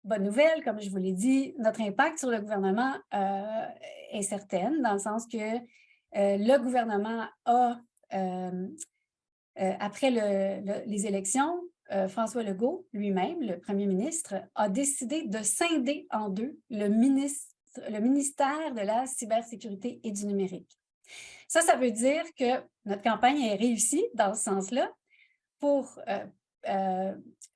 bonne nouvelle, comme je vous l'ai dit, notre impact sur le gouvernement est certain, dans le sens que le gouvernement a, après les élections, François Legault lui-même, le premier ministre, a décidé de scinder en deux le ministère de la cybersécurité et du numérique. Ça veut dire que notre campagne est réussie dans ce sens-là. Pour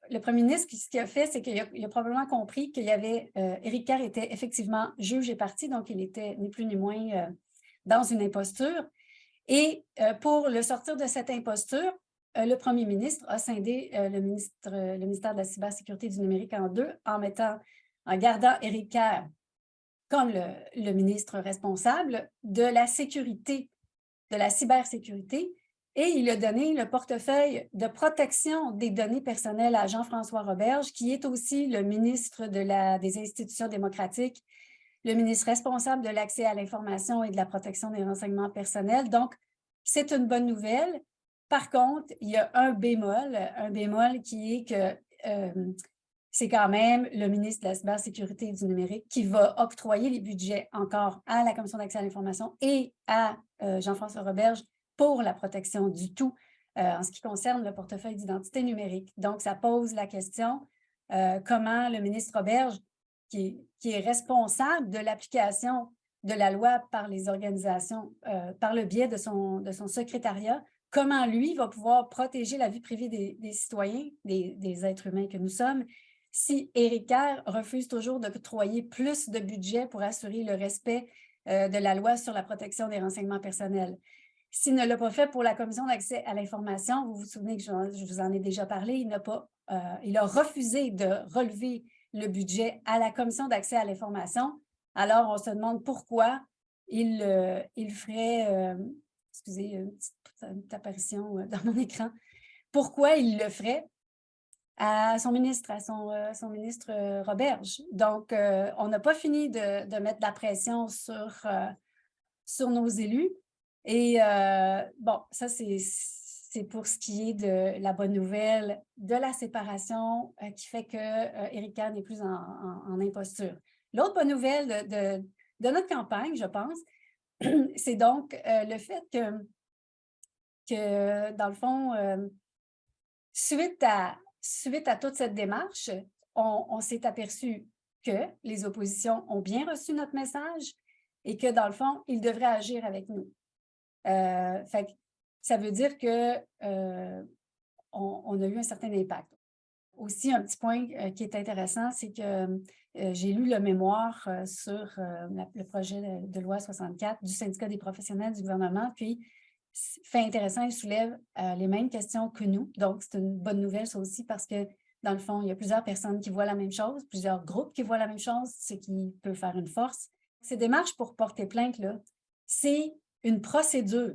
le premier ministre, ce qu'il a fait, c'est qu'il a probablement compris qu'il y avait, Éric Kerr était effectivement juge et partie, donc il était ni plus ni moins dans une imposture. Et pour le sortir de cette imposture, le premier ministre a scindé le ministère de la cybersécurité et du numérique en deux, en gardant Éric Kerr comme le ministre responsable de la sécurité, de la cybersécurité, et il a donné le portefeuille de protection des données personnelles à Jean-François Roberge, qui est aussi le ministre des institutions démocratiques, le ministre responsable de l'accès à l'information et de la protection des renseignements personnels. Donc, c'est une bonne nouvelle. Par contre, il y a un bémol qui est que c'est quand même le ministre de la cybersécurité et du numérique qui va octroyer les budgets encore à la Commission d'accès à l'information et à Jean-François Roberge pour la protection du tout en ce qui concerne le portefeuille d'identité numérique. Donc, ça pose la question comment le ministre Roberge, qui est responsable de l'application de la loi par les organisations, par le biais de son secrétariat, comment lui va pouvoir protéger la vie privée des citoyens, des êtres humains que nous sommes, si Éric Kerr refuse toujours d'octroyer plus de budget pour assurer le respect de la loi sur la protection des renseignements personnels. S'il ne l'a pas fait pour la Commission d'accès à l'information, vous vous souvenez que je vous en ai déjà parlé, il a refusé de relever le budget à la Commission d'accès à l'information. Alors, on se demande pourquoi il ferait, excusez, une petite apparition dans mon écran, pourquoi il le ferait à son ministre, Roberge. Donc, on n'a pas fini de mettre de la pression sur nos élus. Et bon, ça, c'est pour ce qui est de la bonne nouvelle de la séparation qui fait que Éric Kerr n'est plus en imposture. L'autre bonne nouvelle de notre campagne, je pense, c'est donc le fait que dans le fond, suite à toute cette démarche, on s'est aperçu que les oppositions ont bien reçu notre message et que, dans le fond, ils devraient agir avec nous. Fait que ça veut dire que on a eu un certain impact. Aussi, un petit point qui est intéressant, c'est que j'ai lu le mémoire sur le projet de loi 64 du syndicat des professionnels du gouvernement, puis fait intéressant, il soulève les mêmes questions que nous. Donc, c'est une bonne nouvelle, ça aussi, parce que, dans le fond, il y a plusieurs personnes qui voient la même chose, plusieurs groupes qui voient la même chose, ce qui peut faire une force. Ces démarches pour porter plainte, là, c'est une procédure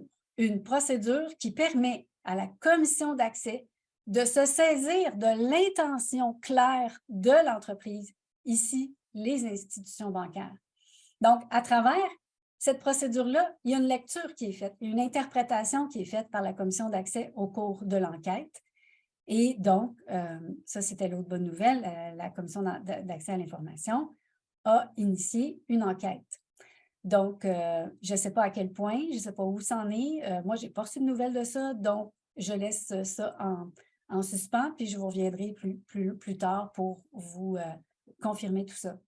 qui permet à la commission d'accès de se saisir de l'intention claire de l'entreprise, ici, les institutions bancaires. Donc, à travers cette procédure-là, il y a une lecture qui est faite, une interprétation qui est faite par la commission d'accès au cours de l'enquête. Et donc, ça, c'était l'autre bonne nouvelle, la commission d'accès à l'information a initié une enquête. Donc, je ne sais pas à quel point, je ne sais pas où ça en est. Moi, je n'ai pas reçu de nouvelles de ça, donc je laisse ça en suspens, puis je vous reviendrai plus tard pour vous confirmer tout ça.